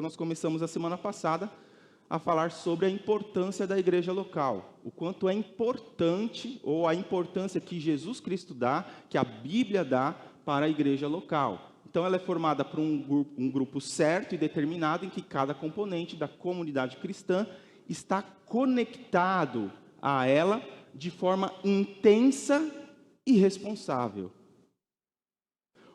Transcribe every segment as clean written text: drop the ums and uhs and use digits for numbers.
Nós começamos a semana passada a falar sobre a importância da igreja local, o quanto é importante, ou a importância que Jesus Cristo dá, que a Bíblia dá para a igreja local. Então ela é formada por um grupo certo e determinado, em que cada componente da comunidade cristã está conectado a ela de forma intensa e responsável.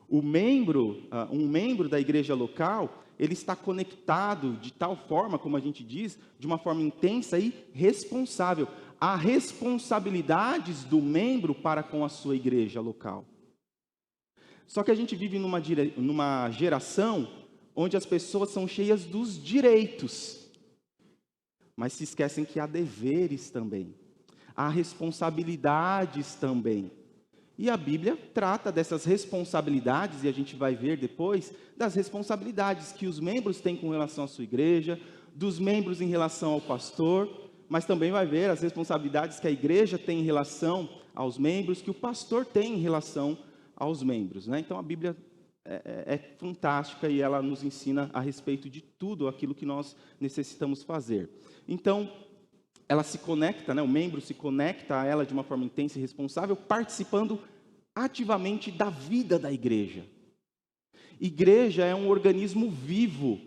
Um membro da igreja local, ele está conectado de tal forma, como a gente diz, de uma forma intensa e responsável. Há responsabilidades do membro para com a sua igreja local. Só que a gente vive numa geração onde as pessoas são cheias dos direitos, mas se esquecem que há deveres também, há responsabilidades também. E a Bíblia trata dessas responsabilidades, e a gente vai ver depois, das responsabilidades que os membros têm com relação à sua igreja, dos membros em relação ao pastor, mas também vai ver as responsabilidades que a igreja tem em relação aos membros, que o pastor tem em relação aos membros, né? Então a Bíblia é fantástica e ela nos ensina a respeito de tudo aquilo que nós necessitamos fazer. Então, ela se conecta, né? O membro se conecta a ela de uma forma intensa e responsável, participando ativamente da vida da igreja. Igreja é um organismo vivo.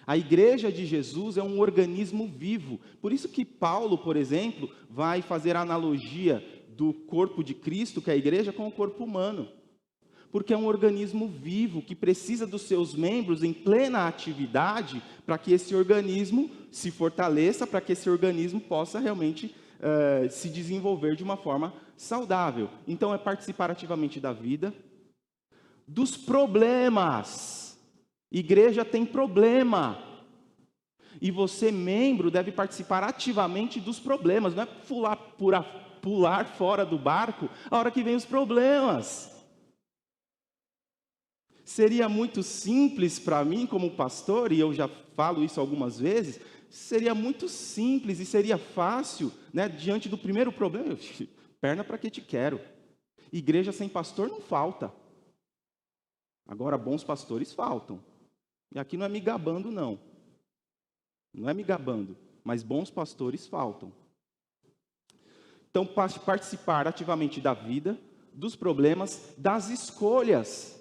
A igreja de Jesus é um organismo vivo. Por isso que Paulo, por exemplo, vai fazer a analogia do corpo de Cristo, que é a igreja, com o corpo humano. Porque é um organismo vivo que precisa dos seus membros em plena atividade para que esse organismo se fortaleça, para que esse organismo possa realmente se desenvolver de uma forma saudável. Então é participar ativamente da vida, dos problemas. Igreja tem problema. E você, membro, deve participar ativamente dos problemas. Não é pular fora do barco a hora que vem os problemas. Seria muito simples para mim como pastor, e eu já falo isso algumas vezes, seria muito simples e seria fácil, né, diante do primeiro problema, perna para que te quero. Igreja sem pastor não falta. Agora, bons pastores faltam. E aqui não é me gabando, não. Não é me gabando, mas bons pastores faltam. Então, participar ativamente da vida, dos problemas, das escolhas.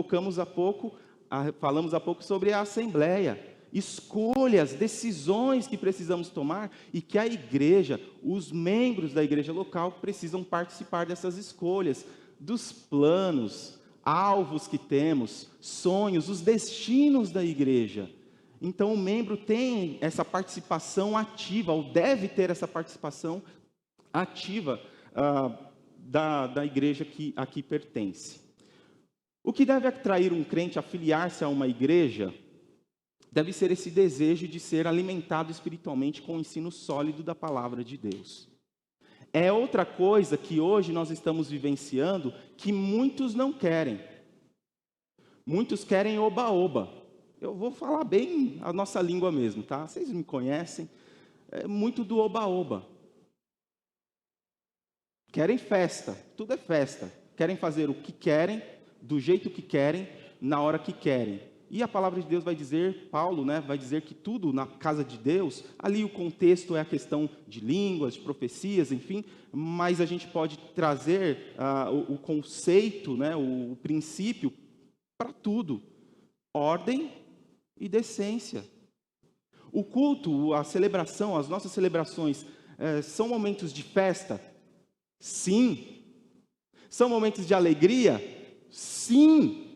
Falamos há pouco sobre a assembleia, escolhas, decisões que precisamos tomar e que a igreja, os membros da igreja local precisam participar dessas escolhas, dos planos, alvos que temos, sonhos, os destinos da igreja. Então o membro tem essa participação ativa, ou deve ter essa participação ativa da igreja que aqui pertence. O que deve atrair um crente a filiar-se a uma igreja deve ser esse desejo de ser alimentado espiritualmente com o ensino sólido da palavra de Deus. É outra coisa que hoje nós estamos vivenciando que muitos não querem. Muitos querem oba-oba. Eu vou falar bem a nossa língua mesmo, tá? Vocês me conhecem. É muito do oba-oba. Querem festa, tudo é festa. Querem fazer o que querem, do jeito que querem, na hora que querem. E a palavra de Deus vai dizer, Paulo, né, vai dizer que tudo na casa de Deus, ali o contexto é a questão de línguas, de profecias, enfim, mas a gente pode trazer o conceito, né, o princípio para tudo. Ordem e decência. O culto, a celebração, as nossas celebrações, são momentos de festa? Sim. São momentos de alegria? Sim.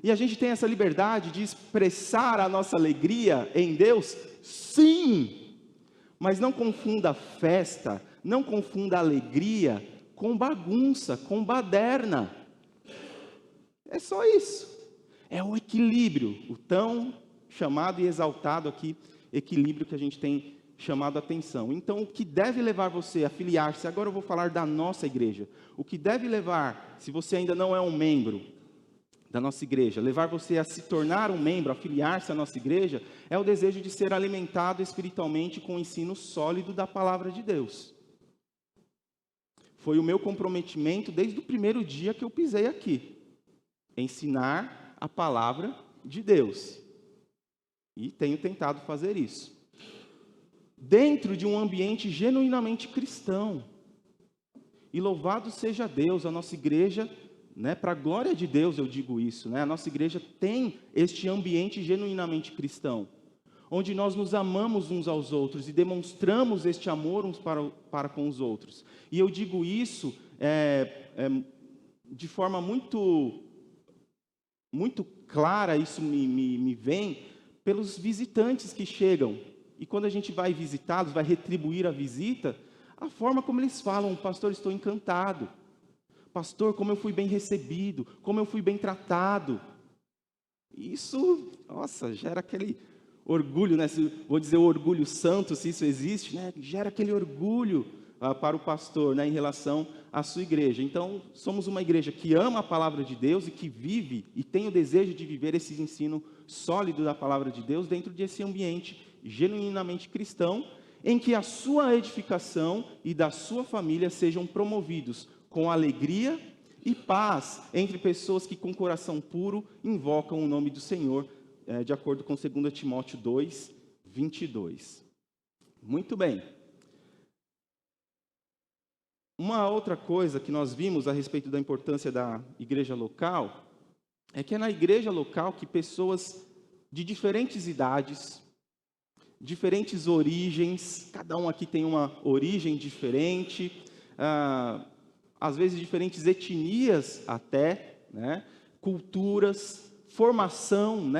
E a gente tem essa liberdade de expressar a nossa alegria em Deus? Sim. Mas não confunda festa, não confunda alegria com bagunça, com baderna. É só isso. É o equilíbrio, o tão chamado e exaltado aqui, equilíbrio que a gente tem chamado a atenção. Então, o que deve levar você a filiar-se, agora eu vou falar da nossa igreja, o que deve levar, se você ainda não é um membro da nossa igreja, levar você a se tornar um membro, a filiar-se à nossa igreja, é o desejo de ser alimentado espiritualmente com o ensino sólido da palavra de Deus. Foi o meu comprometimento desde o primeiro dia que eu pisei aqui, ensinar a palavra de Deus. E tenho tentado fazer isso. Dentro de um ambiente genuinamente cristão. E louvado seja Deus, a nossa igreja, para a glória de Deus eu digo isso, a nossa igreja tem este ambiente genuinamente cristão, onde nós nos amamos uns aos outros e demonstramos este amor uns para com os outros. E eu digo isso de forma muito clara, isso me vem pelos visitantes que chegam. E quando a gente vai visitá-los, vai retribuir a visita, a forma como eles falam: pastor, estou encantado. Pastor, como eu fui bem recebido, como eu fui bem tratado. Isso, nossa, gera aquele orgulho, vou dizer o orgulho santo, se isso existe, gera aquele orgulho para o pastor, em relação à sua igreja. Então, somos uma igreja que ama a palavra de Deus e que vive e tem o desejo de viver esse ensino sólido da palavra de Deus dentro desse ambiente genuinamente cristão, em que a sua edificação e da sua família sejam promovidos com alegria e paz entre pessoas que com coração puro invocam o nome do Senhor, de acordo com 2 Timóteo 2, 22. Muito bem. Uma outra coisa que nós vimos a respeito da importância da igreja local, é que é na igreja local que pessoas de diferentes idades, diferentes origens, cada um aqui tem uma origem diferente, às vezes diferentes etnias até, culturas, formação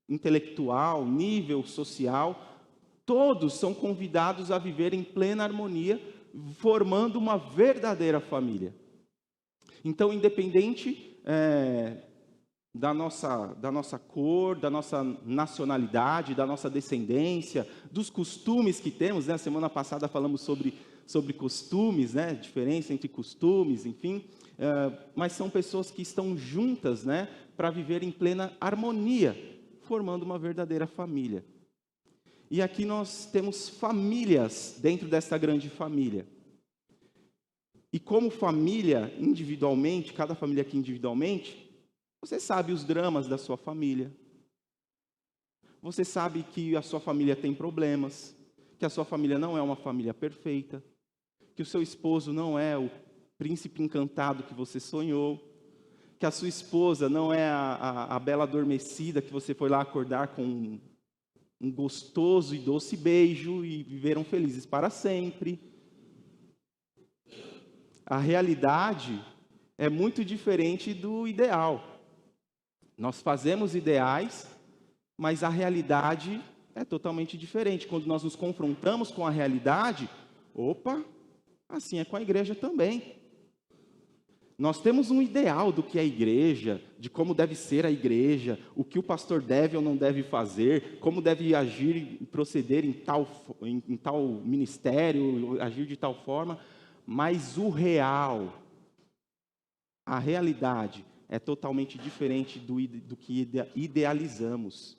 intelectual, nível social, todos são convidados a viver em plena harmonia, formando uma verdadeira família. Então, independente da nossa cor, da nossa nacionalidade, da nossa descendência, dos costumes que temos, semana passada falamos sobre costumes, diferença entre costumes, enfim, mas são pessoas que estão juntas, para viver em plena harmonia, formando uma verdadeira família. E aqui nós temos famílias dentro dessa grande família. E como família, individualmente, cada família aqui individualmente, você sabe os dramas da sua família. Você sabe que a sua família tem problemas, que a sua família não é uma família perfeita, que o seu esposo não é o príncipe encantado que você sonhou, que a sua esposa não é a bela adormecida que você foi lá acordar com um gostoso e doce beijo e viveram felizes para sempre. A realidade é muito diferente do ideal. Nós fazemos ideais, mas a realidade é totalmente diferente. Quando nós nos confrontamos com a realidade, assim é com a igreja também. Nós temos um ideal do que é a igreja, de como deve ser a igreja, o que o pastor deve ou não deve fazer, como deve agir e proceder em tal ministério, agir de tal forma, mas o real, a realidade é totalmente diferente do que idealizamos.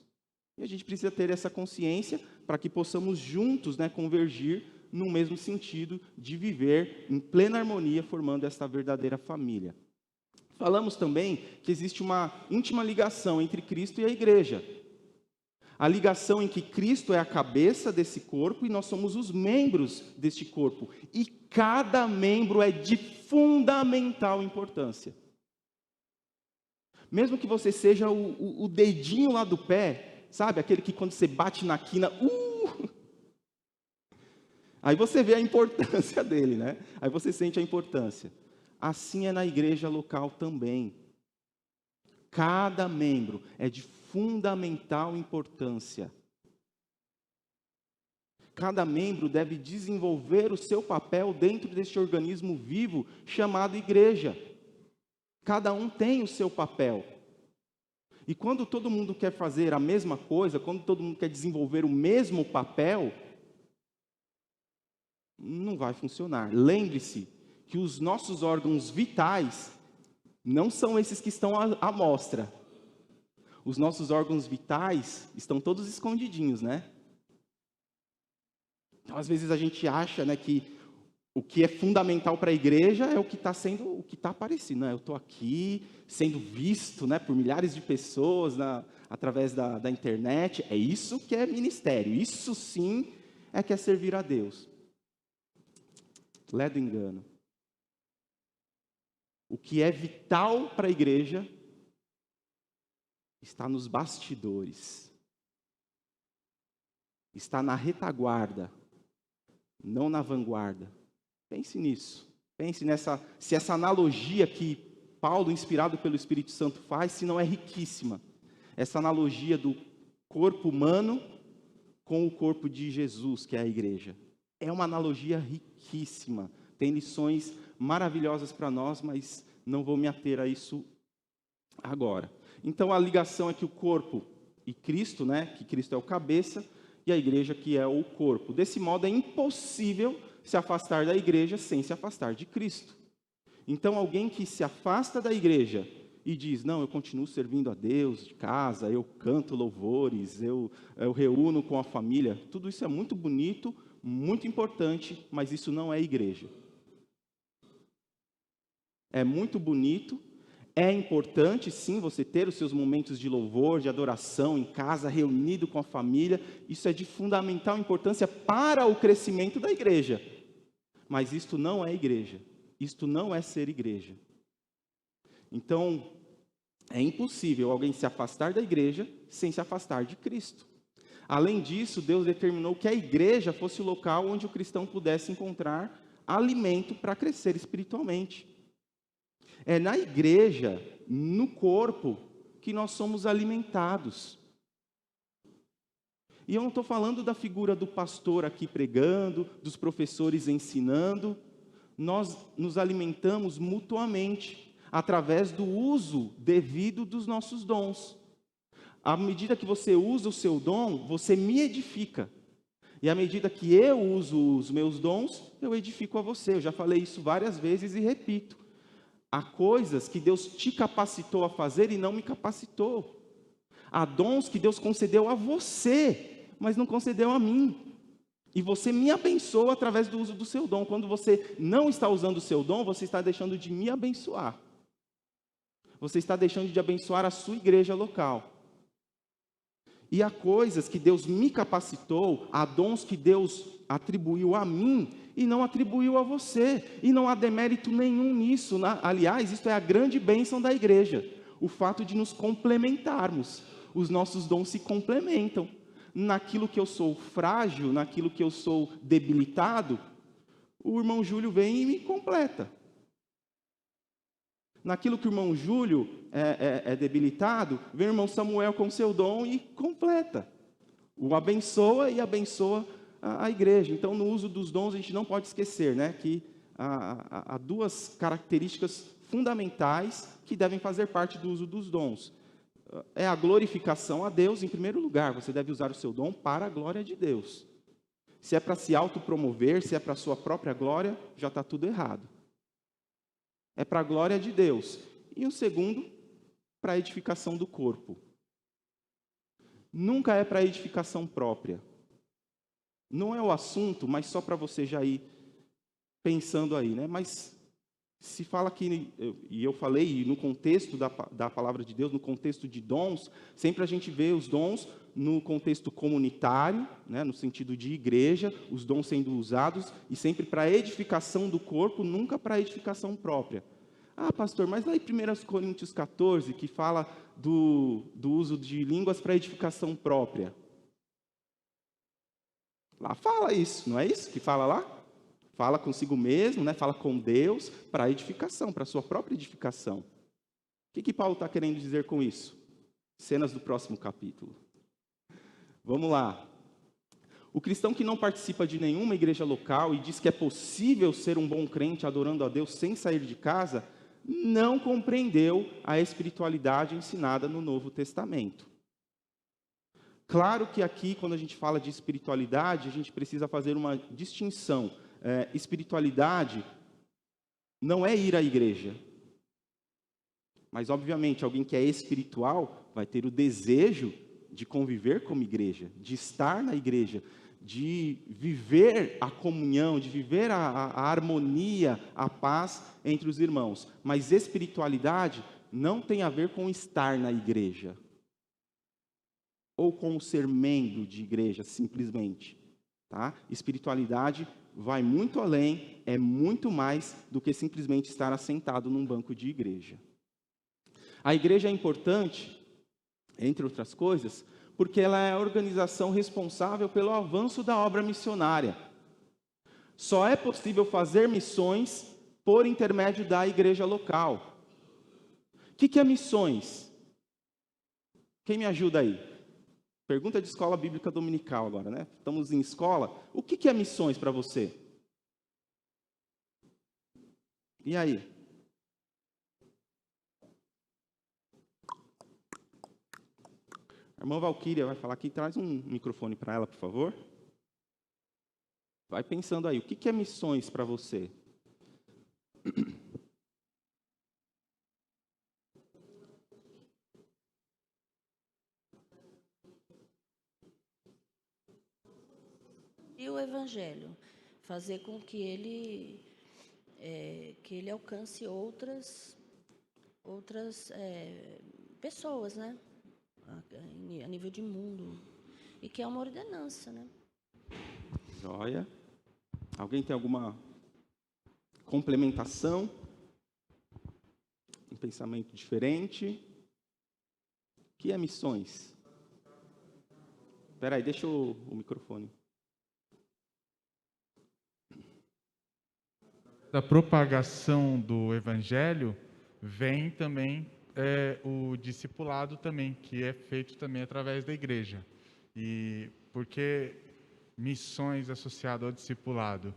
E a gente precisa ter essa consciência para que possamos juntos, convergir no mesmo sentido de viver em plena harmonia, formando esta verdadeira família. Falamos também que existe uma íntima ligação entre Cristo e a igreja. A ligação em que Cristo é a cabeça desse corpo e nós somos os membros deste corpo. E cada membro é de fundamental importância. Mesmo que você seja o dedinho lá do pé, sabe? Aquele que quando você bate na quina, aí você vê a importância dele, Aí você sente a importância. Assim é na igreja local também. Cada membro é de fundamental importância. Cada membro deve desenvolver o seu papel dentro deste organismo vivo chamado igreja. Cada um tem o seu papel. E quando todo mundo quer fazer a mesma coisa, quando todo mundo quer desenvolver o mesmo papel, não vai funcionar. Lembre-se que os nossos órgãos vitais não são esses que estão à mostra. Os nossos órgãos vitais estão todos escondidinhos, Então, às vezes a gente acha, que o que é fundamental para a igreja é o que está aparecendo, né? Eu estou aqui sendo visto, né, por milhares de pessoas através da internet. É isso que é ministério. Isso sim é que é servir a Deus. Ledo engano. O que é vital para a igreja está nos bastidores. Está na retaguarda, não na vanguarda. Pense nisso. Pense se essa analogia que Paulo, inspirado pelo Espírito Santo, faz, se não é riquíssima. Essa analogia do corpo humano com o corpo de Jesus, que é a igreja. É uma analogia riquíssima. Tem lições maravilhosas para nós, mas não vou me ater a isso agora. Então, a ligação é que o corpo e Cristo, né, que Cristo é o cabeça, e a igreja que é o corpo. Desse modo, é impossível se afastar da igreja sem se afastar de Cristo. Então, alguém que se afasta da igreja e diz, não, eu continuo servindo a Deus de casa, eu canto louvores, eu reúno com a família, tudo isso é muito bonito, muito importante, mas isso não é igreja. É muito bonito, é importante, sim, você ter os seus momentos de louvor, de adoração em casa, reunido com a família. Isso é de fundamental importância para o crescimento da igreja. Mas isto não é igreja. Isto não é ser igreja. Então, é impossível alguém se afastar da igreja sem se afastar de Cristo. Além disso, Deus determinou que a igreja fosse o local onde o cristão pudesse encontrar alimento para crescer espiritualmente. É na igreja, no corpo, que nós somos alimentados. E eu não estou falando da figura do pastor aqui pregando, dos professores ensinando. Nós nos alimentamos mutuamente, através do uso devido dos nossos dons. À medida que você usa o seu dom, você me edifica. E à medida que eu uso os meus dons, eu edifico a você. Eu já falei isso várias vezes e repito. Há coisas que Deus te capacitou a fazer e não me capacitou. Há dons que Deus concedeu a você, mas não concedeu a mim. E você me abençoa através do uso do seu dom. Quando você não está usando o seu dom, você está deixando de me abençoar. Você está deixando de abençoar a sua igreja local. E há coisas que Deus me capacitou, há dons que Deus atribuiu a mim e não atribuiu a você. E não há demérito nenhum nisso. Aliás, isso é a grande bênção da igreja. O fato de nos complementarmos. Os nossos dons se complementam. Naquilo que eu sou frágil, naquilo que eu sou debilitado, o irmão Júlio vem e me completa. Naquilo que o irmão Júlio é debilitado, vem o irmão Samuel com seu dom e completa. O abençoa e abençoa a igreja. Então, no uso dos dons, a gente não pode esquecer, né, que há duas características fundamentais que devem fazer parte do uso dos dons. É a glorificação a Deus, em primeiro lugar. Você deve usar o seu dom para a glória de Deus. Se é para se autopromover, se é para a sua própria glória, já está tudo errado. É para a glória de Deus. E o segundo, para a edificação do corpo. Nunca é para a edificação própria. Não é o assunto, mas só para você já ir pensando aí, né? Mas se fala aqui, e eu falei no contexto da palavra de Deus, no contexto de dons, sempre a gente vê os dons no contexto comunitário, né, no sentido de igreja, os dons sendo usados, e sempre para a edificação do corpo, nunca para a edificação própria. Ah, pastor, mas lá em 1 Coríntios 14, que fala do uso de línguas para edificação própria. Lá fala isso, não é isso que fala lá? Fala consigo mesmo, né? Fala com Deus para a edificação, para a sua própria edificação. O que Paulo está querendo dizer com isso? Cenas do próximo capítulo. Vamos lá. O cristão que não participa de nenhuma igreja local e diz que é possível ser um bom crente adorando a Deus sem sair de casa, não compreendeu a espiritualidade ensinada no Novo Testamento. Claro que aqui, quando a gente fala de espiritualidade, a gente precisa fazer uma distinção. Espiritualidade não é ir à igreja. Mas, obviamente, alguém que é espiritual vai ter o desejo de conviver como igreja, de estar na igreja, de viver a comunhão, de viver a harmonia, a paz entre os irmãos. Mas espiritualidade não tem a ver com estar na igreja, ou com ser membro de igreja, simplesmente. Tá? Espiritualidade vai muito além, é muito mais do que simplesmente estar assentado num banco de igreja. A igreja é importante, entre outras coisas, porque ela é a organização responsável pelo avanço da obra missionária. Só é possível fazer missões por intermédio da igreja local. O que é missões? Quem me ajuda aí? Pergunta de escola bíblica dominical agora, né? Estamos em escola. O que é missões para você? E aí? A irmã Valquíria vai falar aqui. Traz um microfone para ela, por favor. Vai pensando aí. O que é missões para você? E o Evangelho, fazer com que ele alcance outras pessoas, né? A nível de mundo. E que é uma ordenança, né? Joia. Alguém tem alguma complementação? Um pensamento diferente? O que é missões? Espera aí, deixa o microfone. Da propagação do Evangelho vem também o discipulado também, que é feito também através da igreja. E por que missões associadas ao discipulado?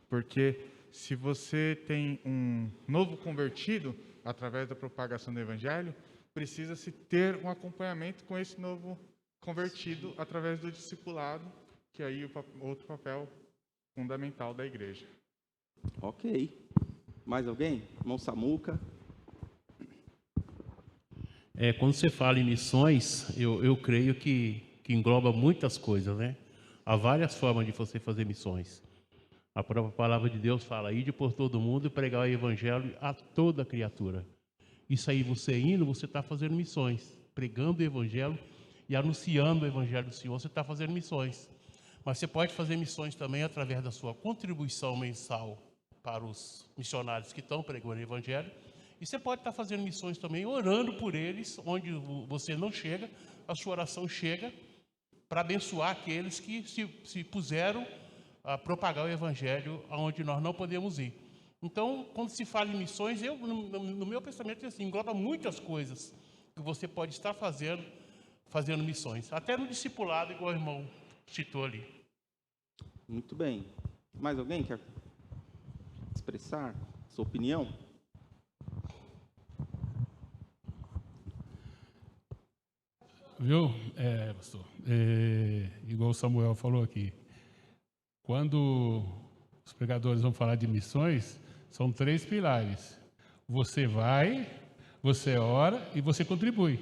Porque se você tem um novo convertido, através da propagação do Evangelho, precisa-se ter um acompanhamento com esse novo convertido através do discipulado, que é aí outro papel fundamental da igreja. Ok. Mais alguém? Irmão Samuca? Quando você fala em missões, eu creio que engloba muitas coisas, né? Há várias formas de você fazer missões. A própria palavra de Deus fala: ide por todo mundo e pregar o evangelho a toda criatura. Isso aí, você indo, você está fazendo missões. Pregando o evangelho e anunciando o evangelho do Senhor, você está fazendo missões. Mas você pode fazer missões também através da sua contribuição mensal para os missionários que estão pregando o evangelho. E você pode estar fazendo missões também, orando por eles, onde você não chega, a sua oração chega para abençoar aqueles que se puseram a propagar o evangelho aonde nós não podemos ir. Então, quando se fala em missões, no meu pensamento, assim, engloba muitas coisas que você pode estar fazendo missões. Até no discipulado, igual o irmão citou ali. Muito bem. Mais alguém quer expressar sua opinião? Viu, pastor? Igual o Samuel falou aqui, quando os pregadores vão falar de missões, são 3 pilares. Você vai, você ora e você contribui.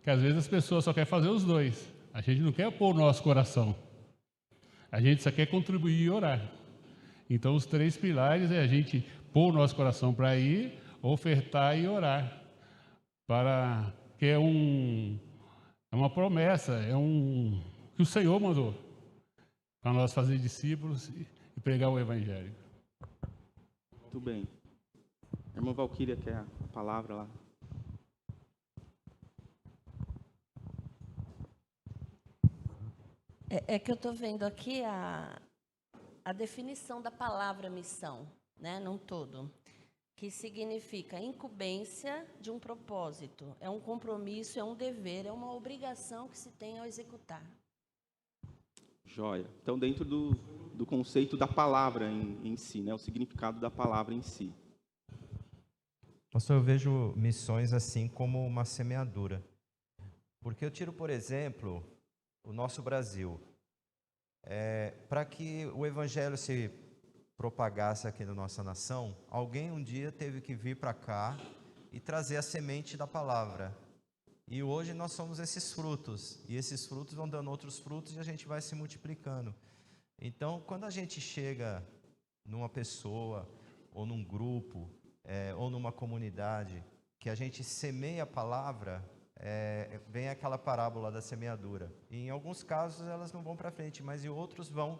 Que às vezes as pessoas só querem fazer os 2. A gente não quer pôr o nosso coração. A gente só quer contribuir e orar. Então, os 3 pilares é a gente pôr o nosso coração para ir, ofertar e orar. Que é uma promessa, que o Senhor mandou para nós fazer discípulos e pregar o Evangelho. Muito bem. A irmã Valquíria quer a palavra lá. É que eu estou vendo aqui a definição da palavra missão, né, num todo, que significa incumbência de um propósito, é um compromisso, é um dever, é uma obrigação que se tem ao executar. Joia. Então, dentro do conceito da palavra em si, né, o significado da palavra em si. Pastor, eu vejo missões assim como uma semeadura. Porque eu tiro, por exemplo, o nosso Brasil. Para que o evangelho se propagasse aqui na nossa nação, alguém um dia teve que vir para cá e trazer a semente da palavra. E hoje nós somos esses frutos. E esses frutos vão dando outros frutos e a gente vai se multiplicando. Então, quando a gente chega numa pessoa, ou num grupo, ou numa comunidade, que a gente semeia a palavra, vem aquela parábola da semeadura. E em alguns casos elas não vão para frente, mas em outros vão.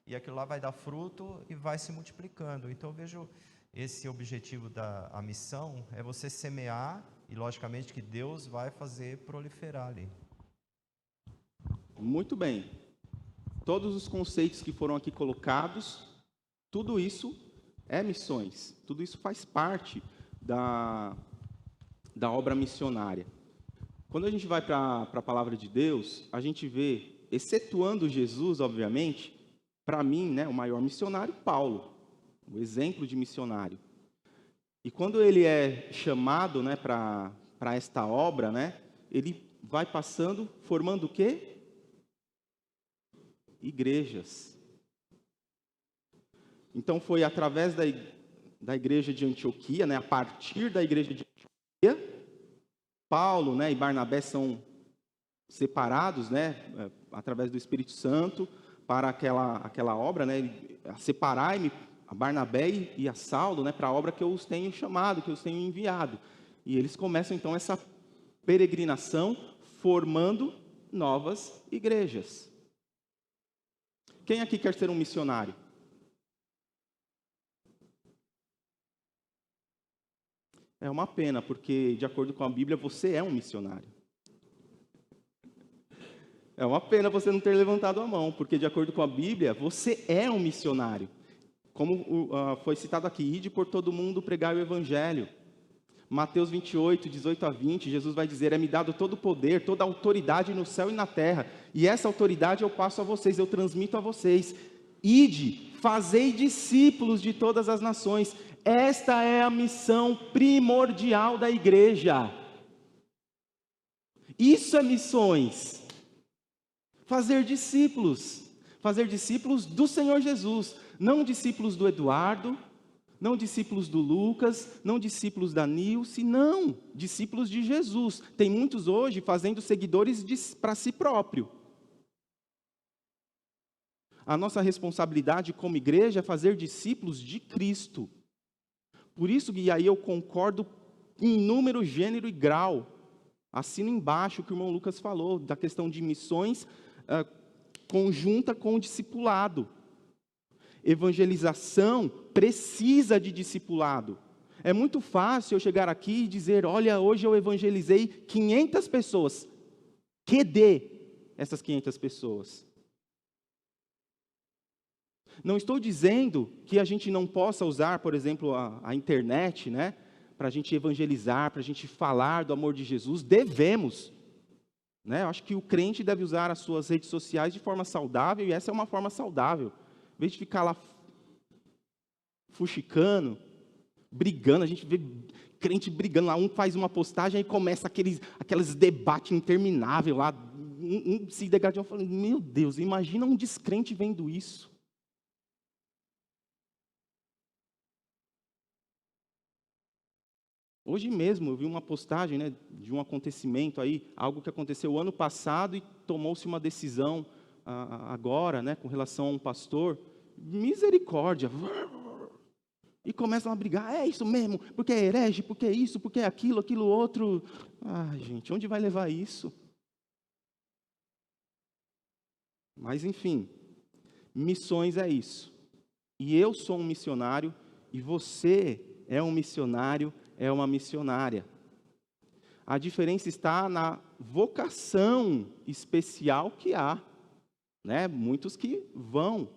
E aquilo lá vai dar fruto e vai se multiplicando. Então eu vejo esse objetivo a missão, é você semear, e logicamente que Deus vai fazer proliferar ali. Muito bem. Todos os conceitos que foram aqui colocados, tudo isso é missões. Tudo isso faz parte da obra missionária. Quando a gente vai para a palavra de Deus, a gente vê, excetuando Jesus, obviamente, para mim, né, o maior missionário, Paulo, o exemplo de missionário. E quando ele é chamado, né, para esta obra, né, ele vai passando, formando o quê? Igrejas. Então foi através da igreja de Antioquia, né, a partir da igreja de Antioquia, Paulo, né, e Barnabé são separados, né, através do Espírito Santo para aquela obra, né, separai-me a Barnabé e a Saulo, né, para a obra que eu os tenho chamado, que eu os tenho enviado. E eles começam então essa peregrinação formando novas igrejas. Quem aqui quer ser um missionário? É uma pena, porque, de acordo com a Bíblia, você é um missionário. É uma pena você não ter levantado a mão, porque, de acordo com a Bíblia, você é um missionário. Como foi citado aqui, ide por todo mundo pregar o Evangelho. Mateus 28, 18 a 20, Jesus vai dizer, é-me dado todo o poder, toda a autoridade no céu e na terra, e essa autoridade eu passo a vocês, eu transmito a vocês. Ide, fazei discípulos de todas as nações. Esta é a missão primordial da igreja. Isso é missões. Fazer discípulos do Senhor Jesus, não discípulos do Eduardo, não discípulos do Lucas, não discípulos da Nilce, não, discípulos de Jesus. Tem muitos hoje fazendo seguidores para si próprio. A nossa responsabilidade como igreja é fazer discípulos de Cristo. Por isso, e aí eu concordo em número, gênero e grau. Assino embaixo o que o irmão Lucas falou, da questão de missões conjunta com o discipulado. Evangelização precisa de discipulado. É muito fácil eu chegar aqui e dizer, olha, hoje eu evangelizei 500 pessoas. QD essas 500 pessoas. Não estou dizendo que a gente não possa usar, por exemplo, a internet, né, para a gente evangelizar, para a gente falar do amor de Jesus. Devemos. Né? Eu acho que o crente deve usar as suas redes sociais de forma saudável, e essa é uma forma saudável. Em vez de ficar lá fuxicando, brigando, a gente vê crente brigando lá, um faz uma postagem e começa aqueles debates intermináveis lá, um se degradando, eu falo, meu Deus, imagina um descrente vendo isso. Hoje mesmo eu vi uma postagem, né, de um acontecimento aí, algo que aconteceu ano passado e tomou-se uma decisão agora, né, com relação a um pastor. Misericórdia. E começam a brigar, é isso mesmo, porque é herege, porque é isso, porque é aquilo outro. Ah, gente, onde vai levar isso? Mas, enfim, missões é isso. E eu sou um missionário, e você é um missionário, é uma missionária. A diferença está na vocação especial que há, né? Muitos que vão.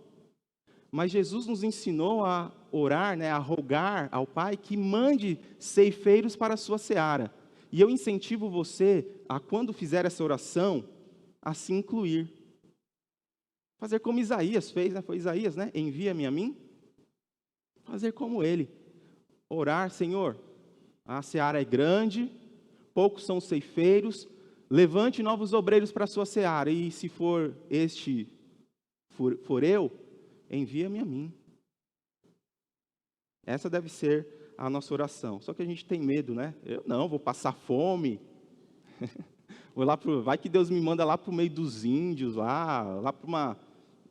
Mas Jesus nos ensinou a orar, né? A rogar ao Pai que mande ceifeiros para a sua seara. E eu incentivo você a, quando fizer essa oração, a se incluir. Fazer como Isaías fez, né? Foi Isaías, né? Envia-me a mim. Fazer como ele. Orar, Senhor, a seara é grande, poucos são os ceifeiros, levante novos obreiros para a sua seara, e se for eu, envia-me a mim. Essa deve ser a nossa oração. Só que a gente tem medo, né? Eu não, vou passar fome. Vai que Deus me manda lá para o meio dos índios, lá para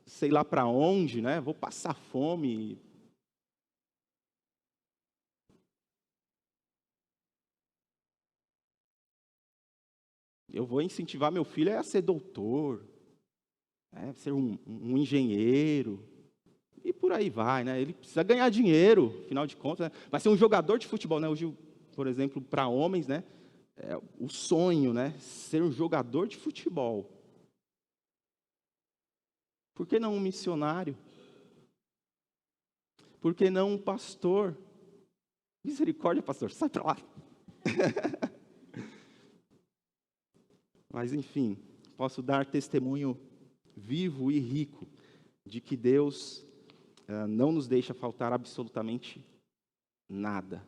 sei lá para onde, né? Vou passar fome. Eu vou incentivar meu filho a ser doutor, ser um engenheiro, e por aí vai, né? Ele precisa ganhar dinheiro, afinal de contas, né? Vai ser um jogador de futebol, né? Hoje, por exemplo, para homens, né? O sonho, né? Ser um jogador de futebol. Por que não um missionário? Por que não um pastor? Misericórdia, pastor, sai para lá. Mas, enfim, posso dar testemunho vivo e rico de que Deus não nos deixa faltar absolutamente nada.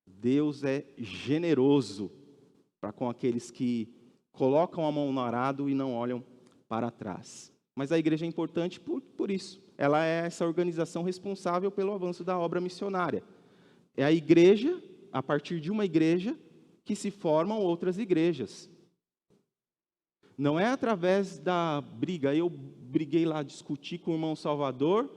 Deus é generoso para com aqueles que colocam a mão no arado e não olham para trás. Mas a igreja é importante por isso. Ela é essa organização responsável pelo avanço da obra missionária. É a igreja, a partir de uma igreja, que se formam outras igrejas. Não é através da briga. Eu briguei lá, discuti com o irmão Salvador,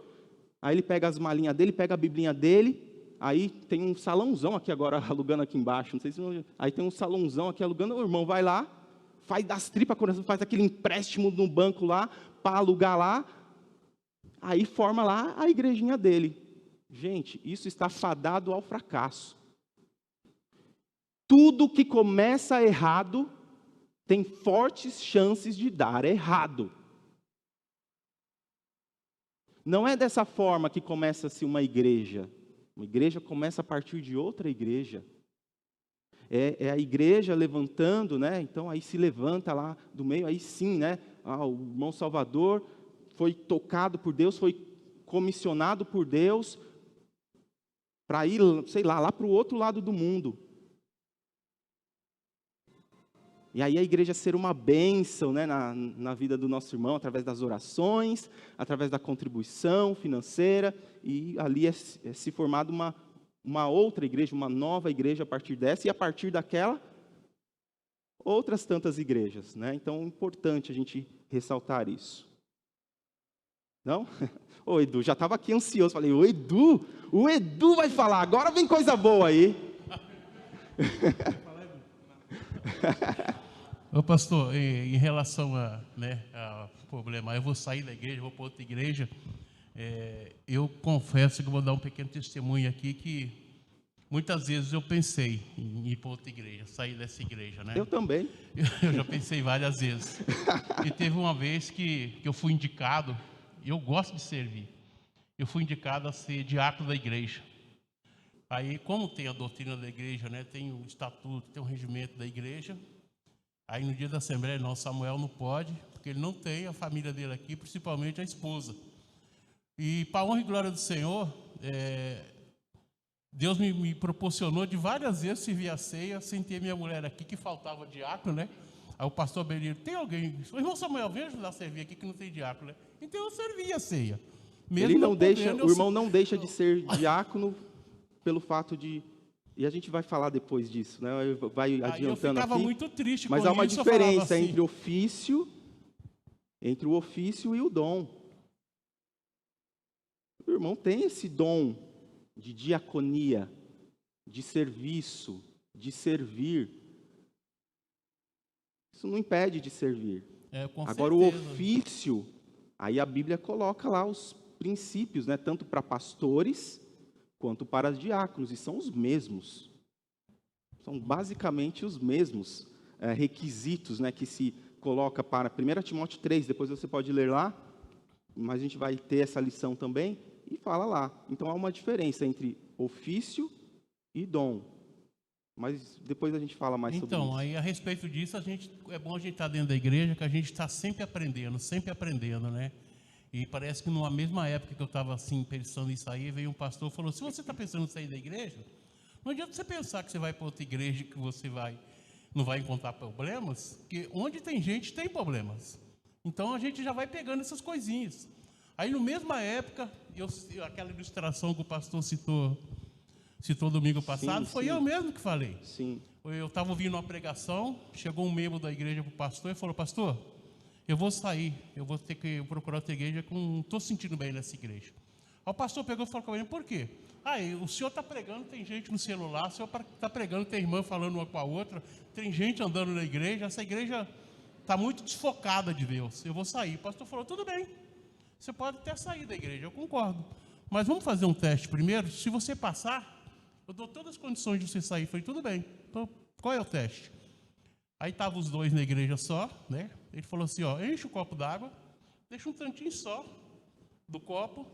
aí ele pega as malinhas dele, pega a biblinha dele, aí tem um salãozão aqui agora, alugando aqui embaixo, não sei se... Aí tem um salãozão aqui alugando, o irmão vai lá, faz das tripas, faz aquele empréstimo no banco lá, para alugar lá, aí forma lá a igrejinha dele. Gente, isso está fadado ao fracasso. Tudo que começa errado tem fortes chances de dar errado. Não é dessa forma que começa-se uma igreja. Uma igreja começa a partir de outra igreja. É a igreja levantando, né? Então aí se levanta lá do meio, aí sim, né? O irmão Salvador foi tocado por Deus, foi comissionado por Deus para ir, sei lá para o outro lado do mundo. E aí a igreja ser uma bênção, né, na vida do nosso irmão, através das orações, através da contribuição financeira, e ali é se formada uma outra igreja, uma nova igreja a partir dessa, e a partir daquela, outras tantas igrejas, né? Então é importante a gente ressaltar isso. Não? Ô Edu, já estava aqui ansioso, falei, o Edu vai falar, agora vem coisa boa aí. Ô pastor, em relação ao problema, eu vou sair da igreja, vou para outra igreja, eu confesso que eu vou dar um pequeno testemunho aqui, que muitas vezes eu pensei em ir para outra igreja, sair dessa igreja, né? Eu também. Eu já pensei várias vezes. E teve uma vez que eu fui indicado, e eu gosto de servir, eu fui indicado a ser diácono da igreja. Aí, como tem a doutrina da igreja, né, tem o estatuto, tem o regimento da igreja, aí no dia da assembleia, não, Samuel não pode, porque ele não tem a família dele aqui, principalmente a esposa. E para a honra e glória do Senhor, Deus me proporcionou de várias vezes servir a ceia sem ter minha mulher aqui, que faltava diácono, né? Aí o pastor Benito, tem alguém? O irmão Samuel, vem ajudar a servir aqui que não tem diácono, né? Então eu servi a ceia. Mesmo Ele não deixa, podendo, o irmão não deixa de ser diácono pelo fato de... E a gente vai falar depois disso, né? Vai adiantando eu ficava aqui. muito triste Mas com há uma isso, diferença assim, entre o ofício e o dom. O irmão tem esse dom de diaconia, de serviço, de servir. Isso não impede de servir. Agora, o ofício, aí a Bíblia coloca lá os princípios, né? Tanto para pastores quanto para os diáconos, e são os mesmos. São basicamente os mesmos requisitos, né, que se coloca para 1 Timóteo 3, depois você pode ler lá, mas a gente vai ter essa lição também, e fala lá. Então há uma diferença entre ofício e dom. Mas depois a gente fala mais sobre isso. Então, aí a respeito disso, é bom a gente estar dentro da igreja, que a gente está sempre aprendendo, né? E parece que numa mesma época que eu estava assim, pensando em sair, veio um pastor e falou, se você está pensando em sair da igreja, não adianta você pensar que você vai para outra igreja, que você não vai encontrar problemas, porque onde tem gente, tem problemas. Então a gente já vai pegando essas coisinhas. Aí, na mesma época, aquela ilustração que o pastor citou domingo passado, foi eu mesmo que falei. Sim. Eu estava ouvindo uma pregação, chegou um membro da igreja para o pastor e falou, pastor, eu vou sair, eu vou ter que procurar outra igreja, que eu não estou sentindo bem nessa igreja. Aí o pastor pegou e falou com ele, por quê? O senhor está pregando, tem gente no celular, o senhor está pregando, tem irmã falando uma com a outra, tem gente andando na igreja, essa igreja está muito desfocada de Deus, eu vou sair. O pastor falou, tudo bem, você pode até sair da igreja, eu concordo, mas vamos fazer um teste primeiro, se você passar, eu dou todas as condições de você sair. Eu falei, tudo bem, então qual é o teste? Aí estavam os dois na igreja só, né? Ele falou assim, enche o copo d'água, deixa um tantinho só do copo,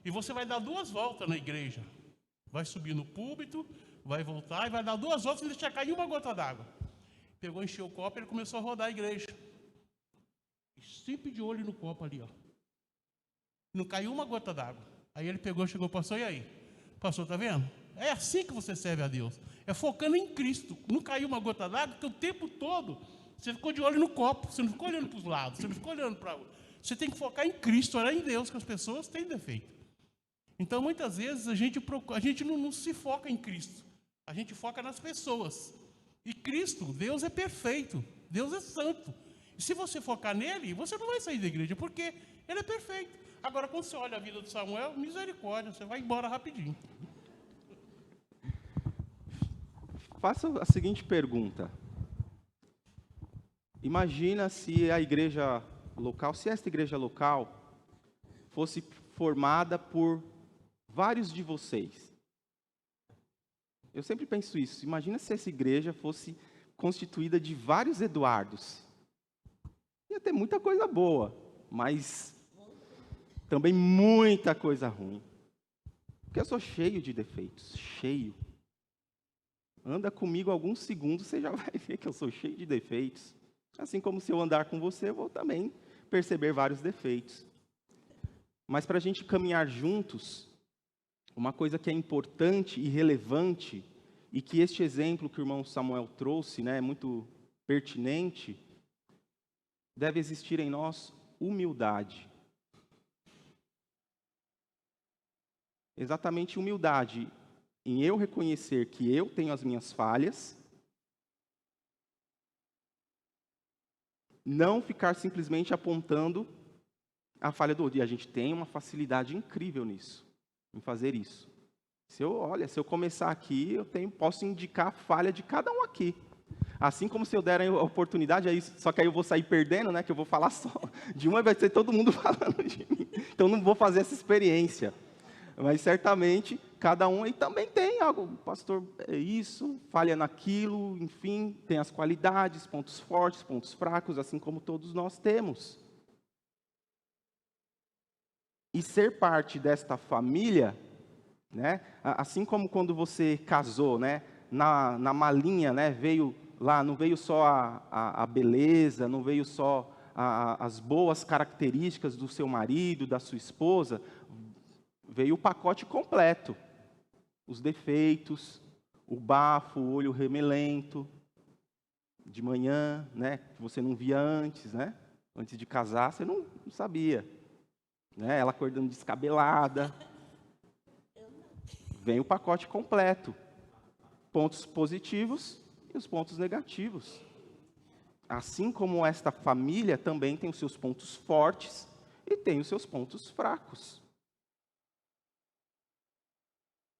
e você vai dar 2 voltas na igreja. Vai subir no púlpito, vai voltar e vai dar 2 voltas e deixar cair uma gota d'água. Pegou, encheu o copo e ele começou a rodar a igreja. E sempre de olho no copo ali, Não caiu uma gota d'água. Aí ele pegou, chegou, pastor, e aí? Pastor, tá vendo? É assim que você serve a Deus. É focando em Cristo. Não caiu uma gota d'água, porque o tempo todo você ficou de olho no copo, você não ficou olhando para os lados, você não ficou olhando para... Você tem que focar em Cristo, orar em Deus, que as pessoas têm defeito. Então, muitas vezes, a gente não se foca em Cristo. A gente foca nas pessoas. E Cristo, Deus é perfeito. Deus é santo. E se você focar nele, você não vai sair da igreja, porque ele é perfeito. Agora, quando você olha a vida de Samuel, misericórdia, você vai embora rapidinho. Faça a seguinte pergunta. Imagina se a igreja local, se esta igreja local fosse formada por vários de vocês. Eu sempre penso isso. Imagina se essa igreja fosse constituída de vários Eduardos. Ia ter muita coisa boa, mas também muita coisa ruim. Porque eu sou cheio de defeitos, cheio. Anda comigo alguns segundos, você já vai ver que eu sou cheio de defeitos. Assim como se eu andar com você, eu vou também perceber vários defeitos. Mas para a gente caminhar juntos, uma coisa que é importante e relevante, e que este exemplo que o irmão Samuel trouxe, é muito pertinente, deve existir em nós humildade. Exatamente humildade, em eu reconhecer que eu tenho as minhas falhas, não ficar simplesmente apontando a falha do outro. E a gente tem uma facilidade incrível nisso, em fazer isso. Se eu começar aqui, posso indicar a falha de cada um aqui. Assim como se eu der a oportunidade, só que aí eu vou sair perdendo, que eu vou falar só de uma e vai ser todo mundo falando de mim. Então não vou fazer essa experiência. Mas certamente, cada um aí também tem algo. Pastor, é isso, falha naquilo, enfim, tem as qualidades, pontos fortes, pontos fracos, assim como todos nós temos. E ser parte desta família, assim como quando você casou, na malinha, veio lá, não veio só a beleza, não veio só as boas características do seu marido, da sua esposa, veio o pacote completo. Os defeitos, o bafo, o olho remelento, de manhã, que você não via antes, antes de casar, você não sabia. Ela acordando descabelada. Vem o pacote completo. Pontos positivos e os pontos negativos. Assim como esta família também tem os seus pontos fortes e tem os seus pontos fracos.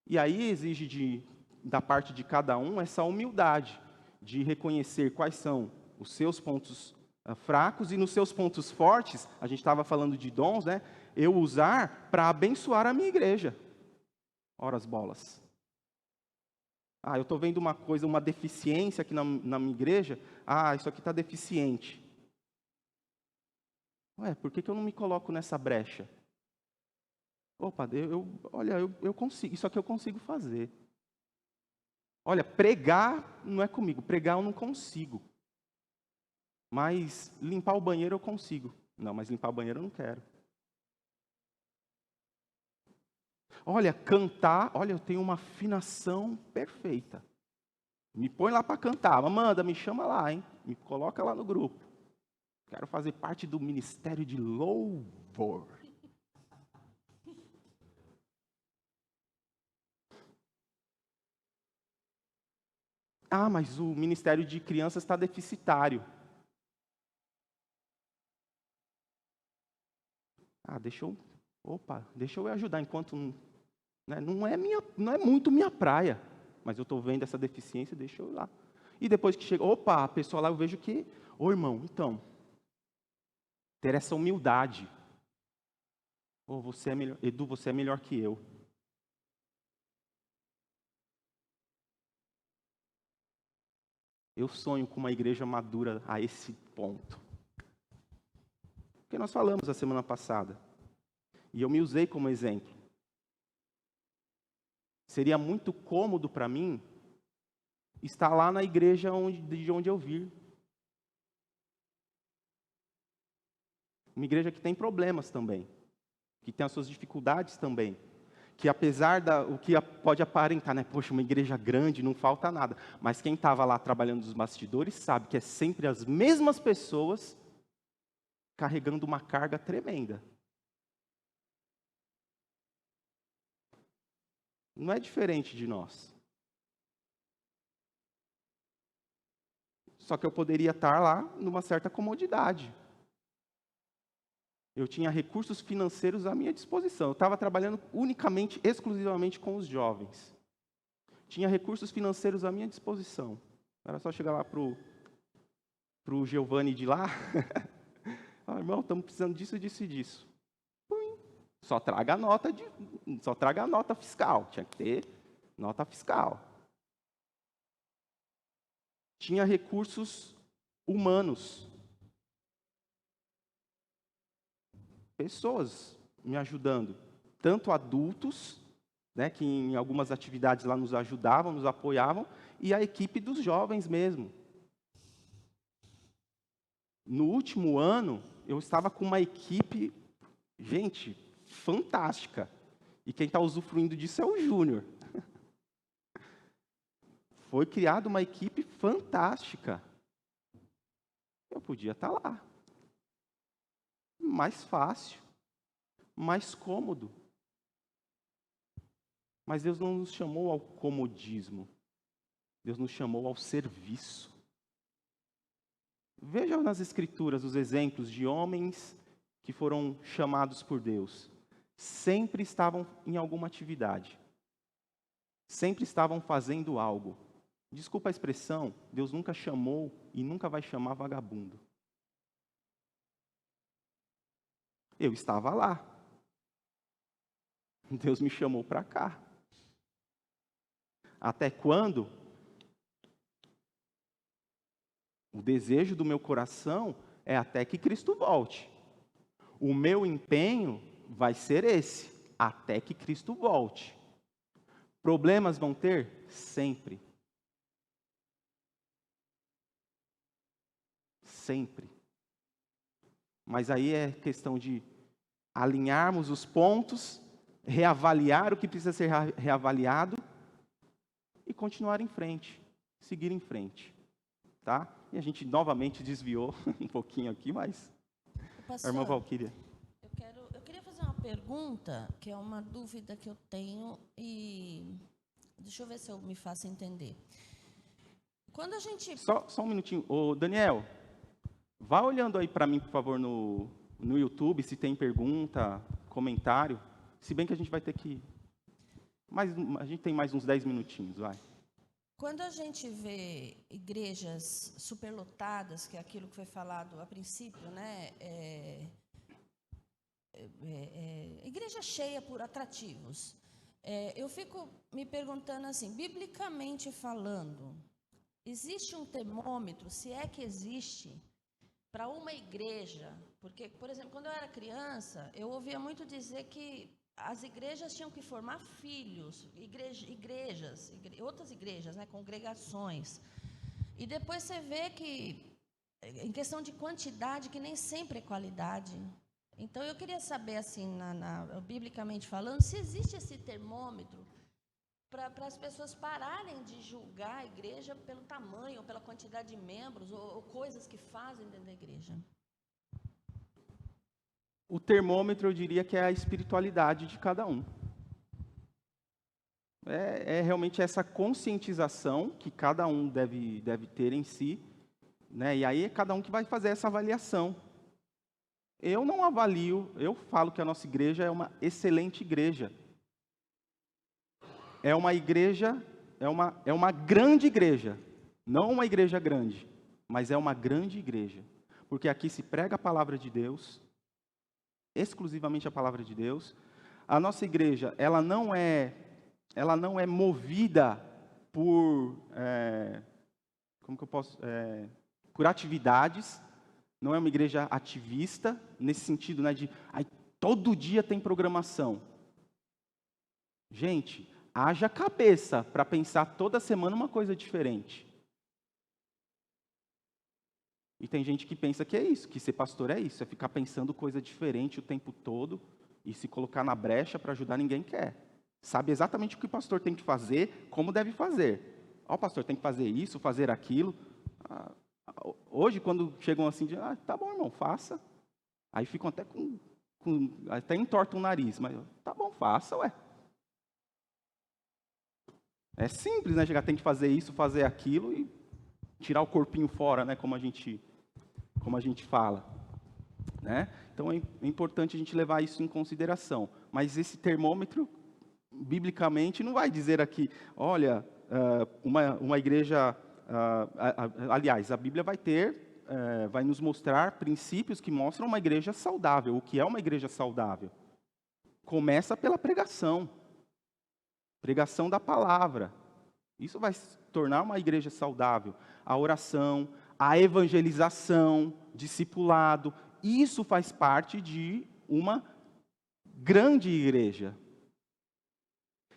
E aí exige da parte de cada um essa humildade de reconhecer quais são os seus pontos fracos e nos seus pontos fortes, a gente estava falando de dons, eu usar para abençoar a minha igreja. Ora as bolas. Eu estou vendo uma coisa, uma deficiência aqui na minha igreja. Isso aqui está deficiente. Por que eu não me coloco nessa brecha? Opa, eu consigo, isso aqui eu consigo fazer. Olha, pregar não é comigo, pregar eu não consigo. Mas limpar o banheiro eu consigo. Não, mas limpar o banheiro eu não quero. Olha, cantar, eu tenho uma afinação perfeita. Me põe lá para cantar, Amanda, me chama lá, hein? Me coloca lá no grupo. Quero fazer parte do ministério de louvor. Mas o ministério de crianças está deficitário. deixa eu ajudar enquanto né, não é muito minha praia, mas eu estou vendo essa deficiência, deixa eu ir lá. E depois que chega, a pessoa lá eu vejo que, irmão, então, ter essa humildade. Você é melhor, Edu, você é melhor que eu. Eu sonho com uma igreja madura a esse ponto. Porque nós falamos a semana passada. E eu me usei como exemplo. Seria muito cômodo para mim estar lá na igreja de onde eu vir. Uma igreja que tem problemas também. Que tem as suas dificuldades também. Que apesar o que pode aparentar, né? Poxa, uma igreja grande, não falta nada. Mas quem estava lá trabalhando nos bastidores sabe que é sempre as mesmas pessoas carregando uma carga tremenda. Não é diferente de nós. Só que eu poderia estar lá numa certa comodidade. Eu tinha recursos financeiros à minha disposição. Eu estava trabalhando exclusivamente com os jovens. Tinha recursos financeiros à minha disposição. Era só chegar lá para o Giovanni de lá. Irmão, estamos precisando disso, disso e disso. Só traga a nota fiscal. Tinha que ter nota fiscal. Tinha recursos humanos. Pessoas me ajudando. Tanto adultos, né, que em algumas atividades lá nos ajudavam, nos apoiavam, e a equipe dos jovens mesmo. No último ano, eu estava com uma equipe, gente, fantástica. E quem está usufruindo disso é o Júnior. Foi criada uma equipe fantástica. Eu podia estar lá. Mais fácil. Mais cômodo. Mas Deus não nos chamou ao comodismo. Deus nos chamou ao serviço. Veja nas Escrituras os exemplos de homens que foram chamados por Deus. Sempre estavam em alguma atividade. Sempre estavam fazendo algo. Desculpa a expressão, Deus nunca chamou e nunca vai chamar vagabundo. Eu estava lá. Deus me chamou para cá. Até quando? O desejo do meu coração é até que Cristo volte. O meu empenho vai ser esse, até que Cristo volte. Problemas vão ter? Sempre. Sempre. Mas aí é questão de alinharmos os pontos, reavaliar o que precisa ser reavaliado e continuar em frente, seguir em frente. Tá? E a gente novamente desviou um pouquinho aqui, mas... Pastor, a irmã Valquíria. Eu queria fazer uma pergunta, que é uma dúvida que eu tenho, e deixa eu ver se eu me faço entender. Quando a gente... Só um minutinho. Ô, Daniel, vá olhando aí para mim, por favor, no YouTube, se tem pergunta, comentário. Se bem que a gente vai ter que... a gente tem mais uns 10 minutinhos, vai. Quando a gente vê igrejas superlotadas, que é aquilo que foi falado a princípio, né? Igreja cheia por atrativos. Eu fico me perguntando assim, biblicamente falando, existe um termômetro, se é que existe, para uma igreja? Porque, por exemplo, quando eu era criança, eu ouvia muito dizer que as igrejas tinham que formar filhos, outras igrejas, né, congregações. E depois você vê que, em questão de quantidade, que nem sempre é qualidade. Então, eu queria saber, assim, biblicamente falando, se existe esse termômetro para as pessoas pararem de julgar a igreja pelo tamanho, ou pela quantidade de membros, ou coisas que fazem dentro da igreja. O termômetro, eu diria que é a espiritualidade de cada um. É realmente essa conscientização que cada um deve ter em si, né? E aí é cada um que vai fazer essa avaliação. Eu não avalio, eu falo que a nossa igreja é uma excelente igreja. É uma igreja, é uma grande igreja. Não uma igreja grande, mas é uma grande igreja. Porque aqui se prega a palavra de Deus, exclusivamente a palavra de Deus. A nossa igreja, ela não é movida por, por atividades. Não é uma igreja ativista, nesse sentido, né, de todo dia tem programação. Gente, haja cabeça para pensar toda semana uma coisa diferente. E tem gente que pensa que é isso, que ser pastor é isso, é ficar pensando coisa diferente o tempo todo e se colocar na brecha para ajudar ninguém quer. Sabe exatamente o que o pastor tem que fazer, como deve fazer. Ó, o pastor tem que fazer isso, fazer aquilo. Hoje, quando chegam assim, tá bom, irmão, faça. Aí ficam até até entortam o nariz, mas tá bom, faça, ué. É simples, né? Chegar, tem que fazer isso, fazer aquilo e tirar o corpinho fora, né? Como a gente fala, né? Então é importante a gente levar isso em consideração. Mas esse termômetro, biblicamente, não vai dizer aqui, olha, uma igreja. Aliás, a Bíblia vai nos mostrar princípios que mostram uma igreja saudável. O que é uma igreja saudável? Começa pela pregação da palavra. Isso vai se tornar uma igreja saudável. A oração, a evangelização, discipulado, isso faz parte de uma grande igreja.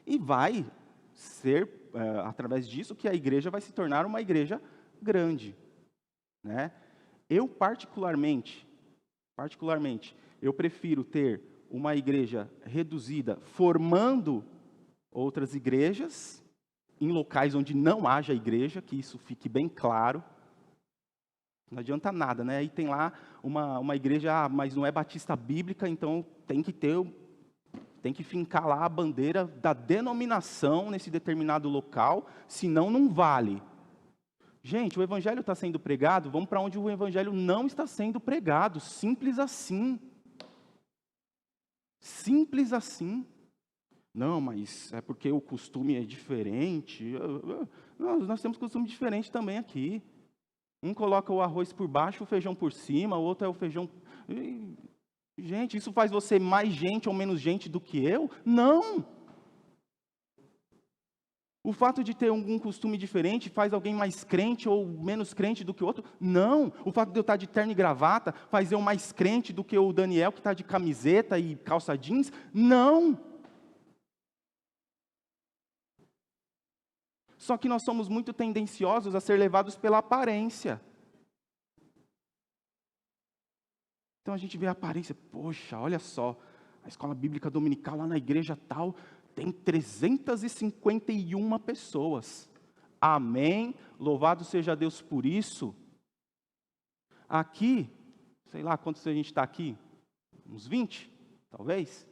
E vai ser através disso que a igreja vai se tornar uma igreja grande, né? Eu particularmente, eu prefiro ter uma igreja reduzida, formando outras igrejas em locais onde não haja igreja, que isso fique bem claro. Não adianta nada, né? Aí tem lá uma igreja, mas não é batista bíblica, então tem que fincar lá a bandeira da denominação nesse determinado local, senão não vale. Gente, o evangelho está sendo pregado, vamos para onde o evangelho não está sendo pregado. Simples assim. Simples assim. Não, mas é porque o costume é diferente. Nós temos costume diferente também aqui. Um coloca o arroz por baixo, o feijão por cima, o outro é o feijão... Gente, isso faz você mais gente ou menos gente do que eu? Não! O fato de ter algum costume diferente faz alguém mais crente ou menos crente do que o outro? Não! O fato de eu estar de terno e gravata faz eu mais crente do que o Daniel que está de camiseta e calça jeans? Não! Só que nós somos muito tendenciosos a ser levados pela aparência. Então a gente vê a aparência, poxa, olha só, a escola bíblica dominical lá na igreja tal tem 351 pessoas. Amém, louvado seja Deus por isso. Aqui, sei lá quantos a gente está aqui, uns 20, talvez.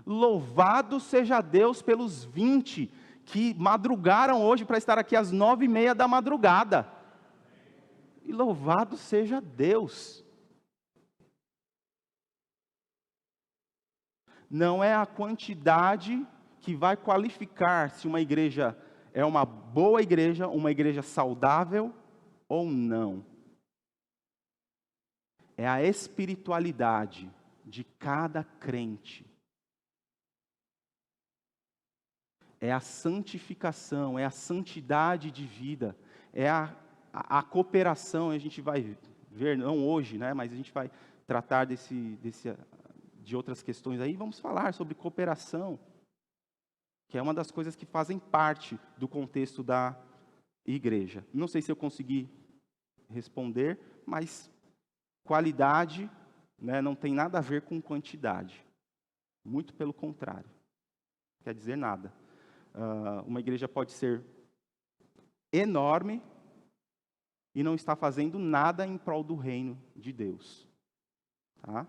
Louvado seja Deus pelos 20 que madrugaram hoje para estar aqui às 9:30 da madrugada. E louvado seja Deus. Não é a quantidade que vai qualificar se uma igreja é uma boa igreja, uma igreja saudável ou não. É a espiritualidade de cada crente. É a santificação, é a santidade de vida, é a cooperação. A gente vai ver, não hoje, né, mas a gente vai tratar de outras questões aí, vamos falar sobre cooperação, que é uma das coisas que fazem parte do contexto da igreja. Não sei se eu consegui responder, mas qualidade, né, não tem nada a ver com quantidade. Muito pelo contrário. Não quer dizer nada. Uma igreja pode ser enorme e não estar fazendo nada em prol do reino de Deus. Tá?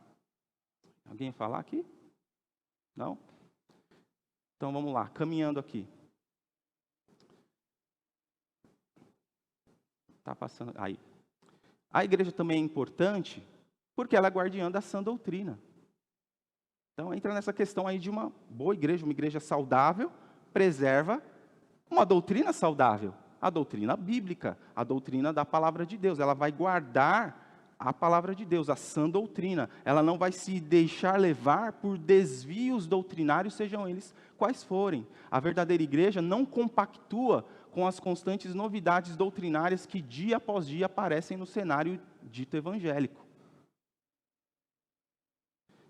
Alguém falar aqui? Não? Então vamos lá, caminhando aqui. Tá passando aí. A igreja também é importante Porque ela é guardiã da sã doutrina. Então, entra nessa questão aí de uma boa igreja, uma igreja saudável, preserva uma doutrina saudável, a doutrina bíblica, a doutrina da palavra de Deus. Ela vai guardar a palavra de Deus, a sã doutrina. Ela não vai se deixar levar por desvios doutrinários, sejam eles quais forem. A verdadeira igreja não compactua com as constantes novidades doutrinárias que dia após dia aparecem no cenário dito evangélico.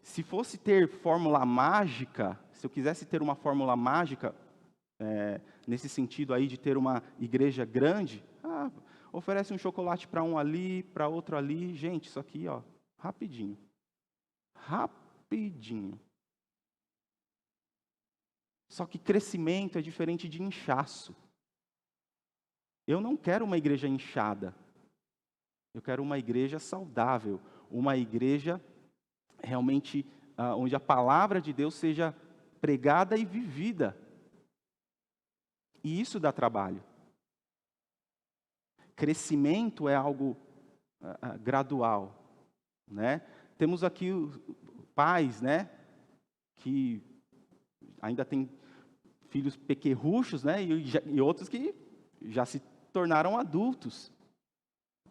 Se fosse ter fórmula mágica, se eu quisesse ter uma fórmula mágica, nesse sentido aí de ter uma igreja grande, oferece um chocolate para um ali, para outro ali. Gente, isso aqui, ó, rapidinho. Rapidinho. Só que crescimento é diferente de inchaço. Eu não quero uma igreja inchada. Eu quero uma igreja saudável, uma igreja realmente onde a palavra de Deus seja pregada e vivida. E isso dá trabalho. Crescimento é algo gradual, né? Temos aqui pais, né, que ainda têm filhos pequerruchos, né, e outros que já se tornaram adultos,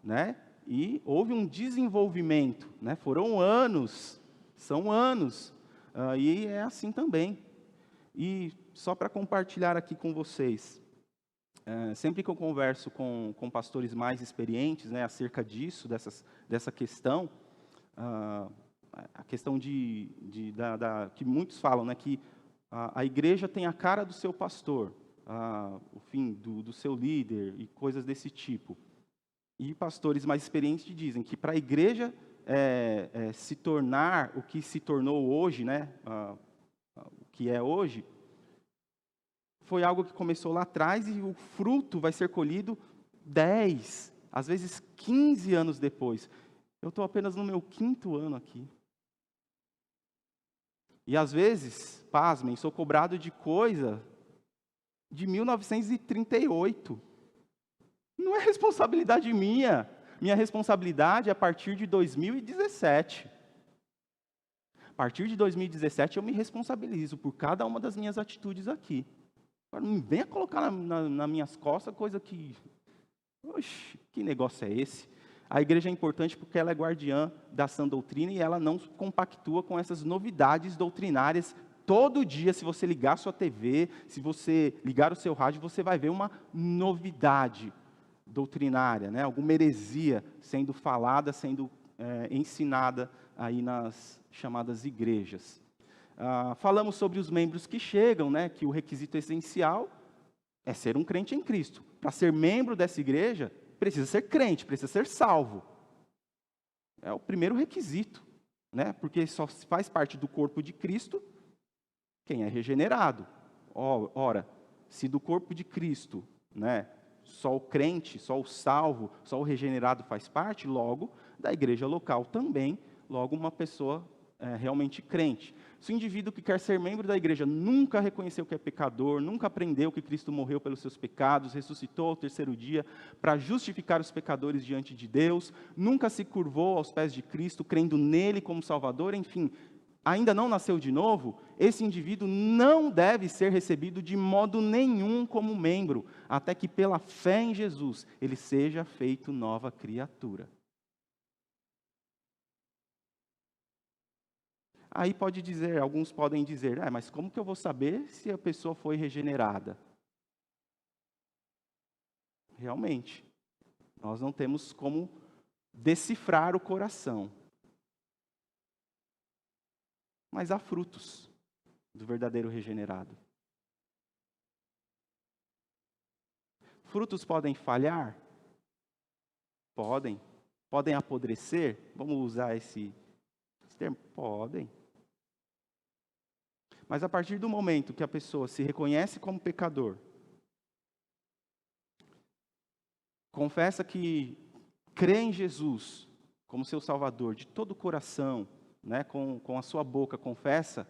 né? E houve um desenvolvimento, né? Foram anos, são anos, e é assim também. E só para compartilhar aqui com vocês, sempre que eu converso com pastores mais experientes, né, acerca disso, dessa questão, a questão que muitos falam, né, que a igreja tem a cara do seu pastor, o fim do seu líder e coisas desse tipo. E pastores mais experientes dizem que para a igreja se tornar o que se tornou hoje, né, o que é hoje, foi algo que começou lá atrás e o fruto vai ser colhido 10, às vezes 15 anos depois. Eu estou apenas no meu 5º ano aqui. E às vezes, pasmem, sou cobrado de coisa de 1938. Não é responsabilidade minha. Minha responsabilidade é a partir de 2017. A partir de 2017 eu me responsabilizo por cada uma das minhas atitudes aqui. Agora não venha colocar nas minhas costas coisa que... Oxe, que negócio é esse? A igreja é importante porque ela é guardiã da sã doutrina e ela não compactua com essas novidades doutrinárias. Todo dia, se você ligar a sua TV, se você ligar o seu rádio, você vai ver uma novidade doutrinária, né? Alguma heresia sendo falada, sendo ensinada aí nas chamadas igrejas. Falamos sobre os membros que chegam, né? Que o requisito essencial é ser um crente em Cristo. Para ser membro dessa igreja, precisa ser crente, precisa ser salvo. É o primeiro requisito, né? Porque só faz parte do corpo de Cristo quem é regenerado. Ora, se do corpo de Cristo, né, só o crente, só o salvo, só o regenerado faz parte, logo, da igreja local também, logo uma pessoa realmente crente. Se o indivíduo que quer ser membro da igreja nunca reconheceu que é pecador, nunca aprendeu que Cristo morreu pelos seus pecados, ressuscitou ao 3º dia para justificar os pecadores diante de Deus, nunca se curvou aos pés de Cristo, crendo nele como Salvador, enfim, ainda não nasceu de novo, esse indivíduo não deve ser recebido de modo nenhum como membro, até que pela fé em Jesus ele seja feito nova criatura. Aí alguns podem dizer, mas como que eu vou saber se a pessoa foi regenerada? Realmente, nós não temos como decifrar o coração. Mas há frutos do verdadeiro regenerado. Frutos podem falhar? Podem. Podem apodrecer? Vamos usar esse termo? Podem. Mas a partir do momento que a pessoa se reconhece como pecador, confessa que crê em Jesus como seu Salvador de todo o coração, né, com a sua boca confessa,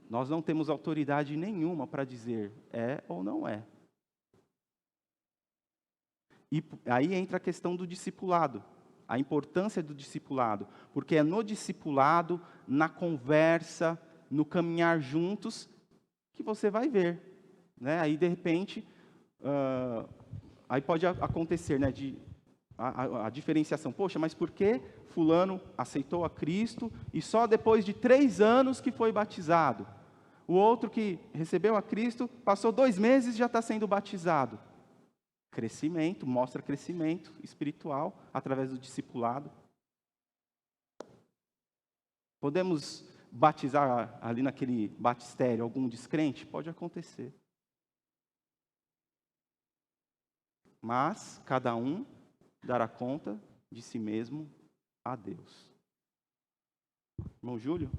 nós não temos autoridade nenhuma para dizer é ou não é. E aí entra a questão do discipulado. a importância do discipulado, porque é no discipulado, na conversa, no caminhar juntos, que você vai ver, né? Aí, de repente, aí pode acontecer, né, a diferenciação. Poxa, mas por que fulano aceitou a Cristo e só depois de 3 anos que foi batizado? O outro que recebeu a Cristo, passou 2 meses e já está sendo batizado. Crescimento, mostra crescimento espiritual através do discipulado. Podemos batizar ali naquele batistério algum descrente? Pode acontecer. Mas cada um dará conta de si mesmo a Deus. Irmão Júlio?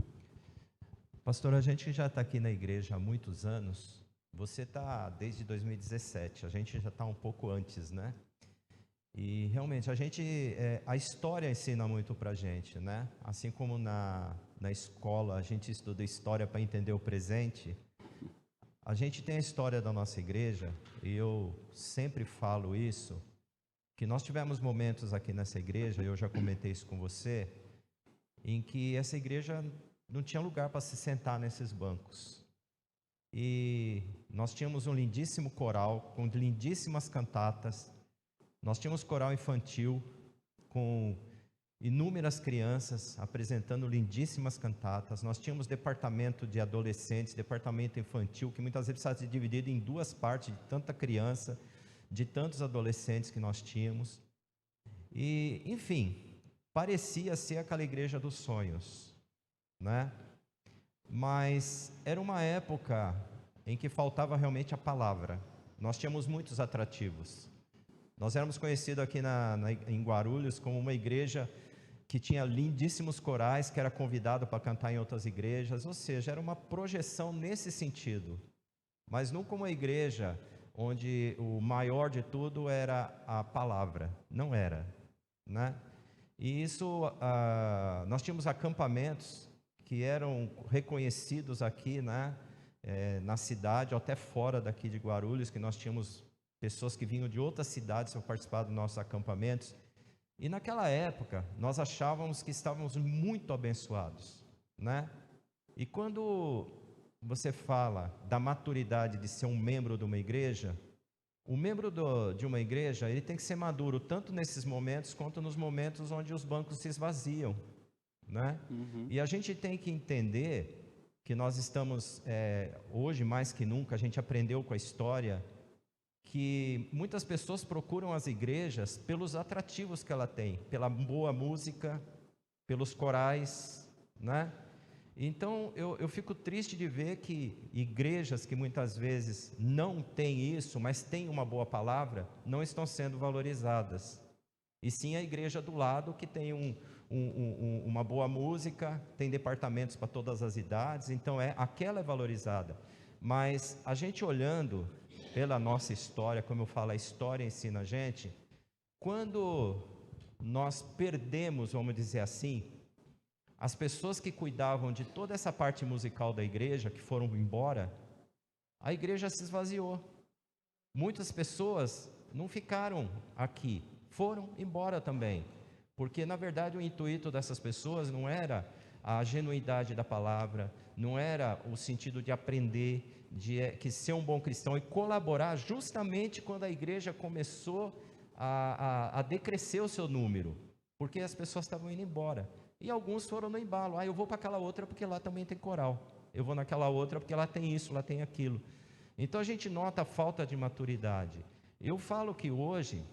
Pastor, a gente já está aqui na igreja há muitos anos. Você está desde 2017, a gente já está um pouco antes, né? E realmente a história ensina muito para a gente, né? Assim como na escola a gente estuda história para entender o presente, a gente tem a história da nossa igreja, e eu sempre falo isso, que nós tivemos momentos aqui nessa igreja, e eu já comentei isso com você, em que essa igreja não tinha lugar para se sentar nesses bancos. E nós tínhamos um lindíssimo coral, com lindíssimas cantatas. Nós tínhamos coral infantil, com inúmeras crianças apresentando lindíssimas cantatas. Nós tínhamos departamento de adolescentes, departamento infantil, que muitas vezes precisava ser dividido em 2 partes, de tanta criança, de tantos adolescentes que nós tínhamos. E, enfim, parecia ser aquela igreja dos sonhos, né? Mas era uma época em que faltava realmente a palavra. Nós tínhamos muitos atrativos. Nós éramos conhecidos aqui em Guarulhos como uma igreja que tinha lindíssimos corais, que era convidado para cantar em outras igrejas, ou seja, era uma projeção nesse sentido. Mas não como uma igreja onde o maior de tudo era a palavra. Não era, né? E isso, nós tínhamos acampamentos que eram reconhecidos aqui, né, na cidade, ou até fora daqui de Guarulhos, que nós tínhamos pessoas que vinham de outras cidades para participar dos nossos acampamentos. E naquela época, nós achávamos que estávamos muito abençoados, né? E quando você fala da maturidade de ser um membro de uma igreja, o membro de uma igreja, ele tem que ser maduro, tanto nesses momentos, quanto nos momentos onde os bancos se esvaziam, né? E a gente tem que entender que nós estamos, hoje mais que nunca, a gente aprendeu com a história, que muitas pessoas procuram as igrejas pelos atrativos que ela tem, pela boa música, pelos corais, né? Então, eu fico triste de ver que igrejas que muitas vezes não têm isso, mas têm uma boa palavra, não estão sendo valorizadas. E sim a igreja do lado, que tem uma boa música, tem departamentos para todas as idades, então aquela é valorizada. Mas a gente olhando pela nossa história, como eu falo, a história ensina a gente, quando nós perdemos, vamos dizer assim, as pessoas que cuidavam de toda essa parte musical da igreja, que foram embora, a igreja se esvaziou. Muitas pessoas não ficaram aqui, foram embora também, porque na verdade o intuito dessas pessoas não era a genuidade da palavra, não era o sentido de aprender, que ser um bom cristão e colaborar justamente quando a igreja começou a decrescer o seu número, porque as pessoas estavam indo embora. E alguns foram no embalo, eu vou para aquela outra porque lá também tem coral, eu vou naquela outra porque lá tem isso, lá tem aquilo. Então a gente nota a falta de maturidade. Eu falo que hoje,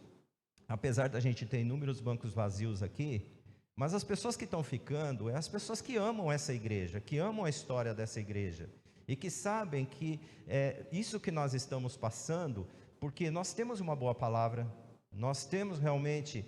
apesar da gente ter inúmeros bancos vazios aqui, mas as pessoas que estão ficando, as pessoas que amam essa igreja, que amam a história dessa igreja, e que sabem que isso que nós estamos passando, porque nós temos uma boa palavra, nós temos realmente,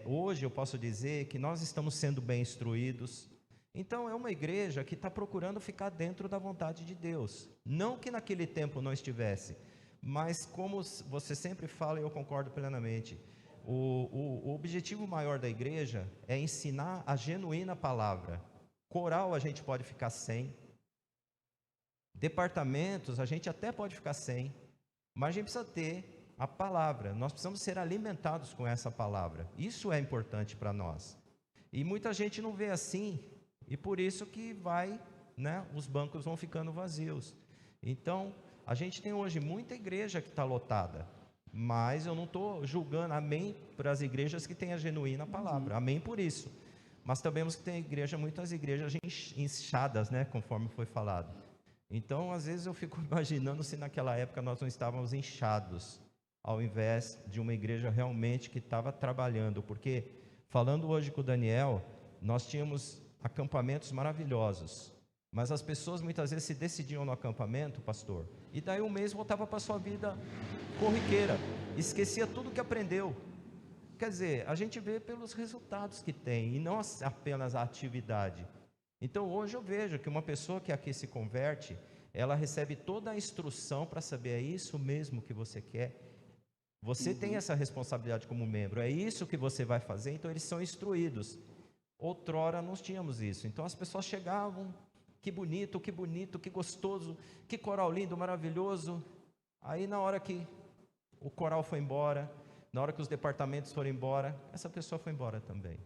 hoje eu posso dizer que nós estamos sendo bem instruídos. Então é uma igreja que está procurando ficar dentro da vontade de Deus. Não que naquele tempo não estivesse, mas como você sempre fala e eu concordo plenamente, o objetivo maior da igreja é ensinar a genuína palavra. Coral a gente pode ficar sem, departamentos a gente até pode ficar sem, mas a gente precisa ter a palavra. Nós precisamos ser alimentados com essa palavra. Isso é importante para nós. E muita gente não vê assim, e por isso que os bancos vão ficando vazios. Então, a gente tem hoje muita igreja que está lotada, mas eu não estou julgando, amém, para as igrejas que têm a genuína palavra, amém por isso. Mas também temos que ter muitas igrejas inchadas, conforme foi falado. Então, às vezes eu fico imaginando se naquela época nós não estávamos inchados, ao invés de uma igreja realmente que estava trabalhando. Porque, falando hoje com o Daniel, nós tínhamos acampamentos maravilhosos, mas as pessoas muitas vezes se decidiam no acampamento, pastor, e daí um mês voltava para a sua vida corriqueira, esquecia tudo que aprendeu. Quer dizer, a gente vê pelos resultados que tem, e não apenas a atividade. Então hoje eu vejo que uma pessoa que aqui se converte, ela recebe toda a instrução para saber, é isso mesmo que você quer? Você tem essa responsabilidade como membro, é isso que você vai fazer? Então eles são instruídos. Outrora nós tínhamos isso, então as pessoas chegavam, que bonito, que gostoso, que coral lindo, maravilhoso. Aí na hora que o coral foi embora, na hora que os departamentos foram embora, essa pessoa foi embora também.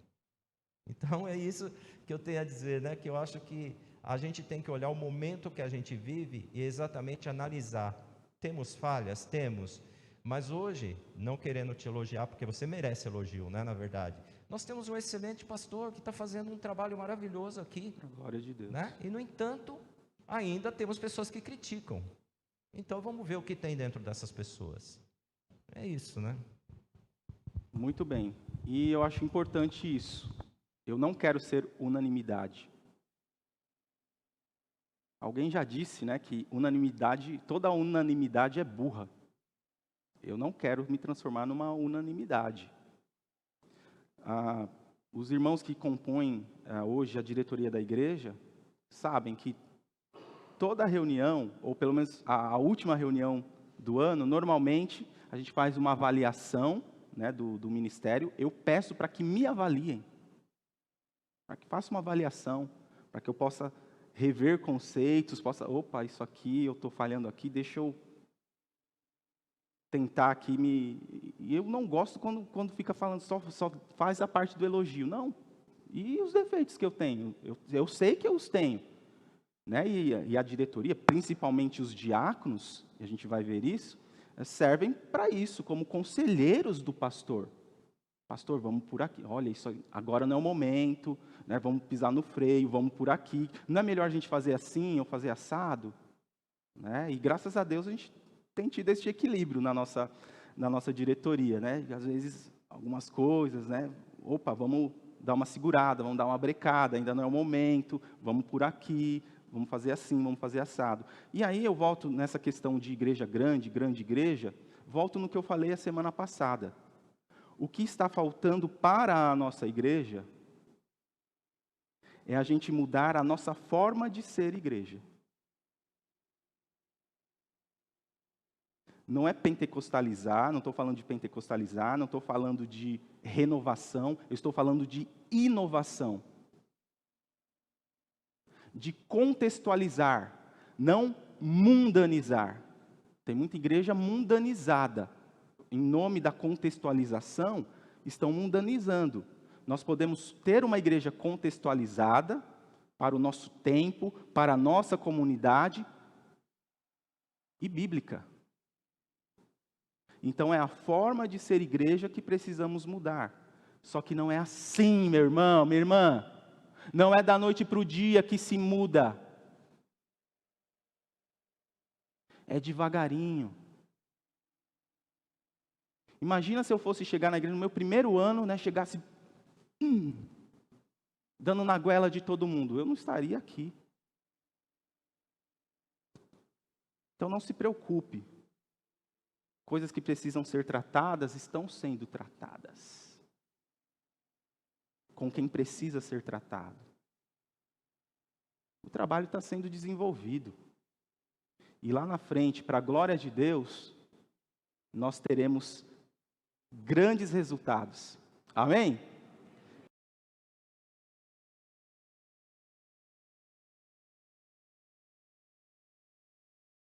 Então é isso que eu tenho a dizer, que eu acho que a gente tem que olhar o momento que a gente vive e exatamente analisar. Temos falhas? Temos. Mas hoje, não querendo te elogiar, porque você merece elogio, na verdade. Nós temos um excelente pastor que está fazendo um trabalho maravilhoso aqui. Glória de Deus. E no entanto, ainda temos pessoas que criticam. Então vamos ver o que tem dentro dessas pessoas. É isso, Muito bem. E eu acho importante isso. Eu não quero ser unanimidade. Alguém já disse, que toda unanimidade é burra. Eu não quero me transformar numa unanimidade. Os irmãos que compõem hoje a diretoria da igreja sabem que toda reunião, ou pelo menos a última reunião do ano, normalmente a gente faz uma avaliação do ministério. Eu peço para que me avaliem, para que faça uma avaliação, para que eu possa rever conceitos, isso aqui, eu estou falhando aqui, deixa eu tentar aqui E eu não gosto quando fica falando, só faz a parte do elogio. Não. E os defeitos que eu tenho? Eu sei que eu os tenho. E a diretoria, principalmente os diáconos, e a gente vai ver isso, servem para isso, como conselheiros do pastor. Pastor, vamos por aqui. Olha, isso agora não é o momento, vamos pisar no freio, vamos por aqui. Não é melhor a gente fazer assim ou fazer assado? E graças a Deus a gente tem tido esse equilíbrio na nossa diretoria, Às vezes, algumas coisas, vamos dar uma segurada, vamos dar uma brecada, ainda não é o momento, vamos por aqui, vamos fazer assim, vamos fazer assado. E aí eu volto nessa questão de igreja grande igreja, volto no que eu falei a semana passada. O que está faltando para a nossa igreja é a gente mudar a nossa forma de ser igreja. Não é pentecostalizar, não estou falando de pentecostalizar, não estou falando de renovação, eu estou falando de inovação. De contextualizar, não mundanizar. Tem muita igreja mundanizada. Em nome da contextualização, estão mundanizando. Nós podemos ter uma igreja contextualizada para o nosso tempo, para a nossa comunidade e bíblica. Então é a forma de ser igreja que precisamos mudar. Só que não é assim, meu irmão, minha irmã. Não é da noite para o dia que se muda. É devagarinho. Imagina se eu fosse chegar na igreja no meu primeiro ano, chegasse dando na goela de todo mundo. Eu não estaria aqui. Então não se preocupe. Coisas que precisam ser tratadas, estão sendo tratadas. Com quem precisa ser tratado. O trabalho está sendo desenvolvido. E lá na frente, para a glória de Deus, nós teremos grandes resultados. Amém?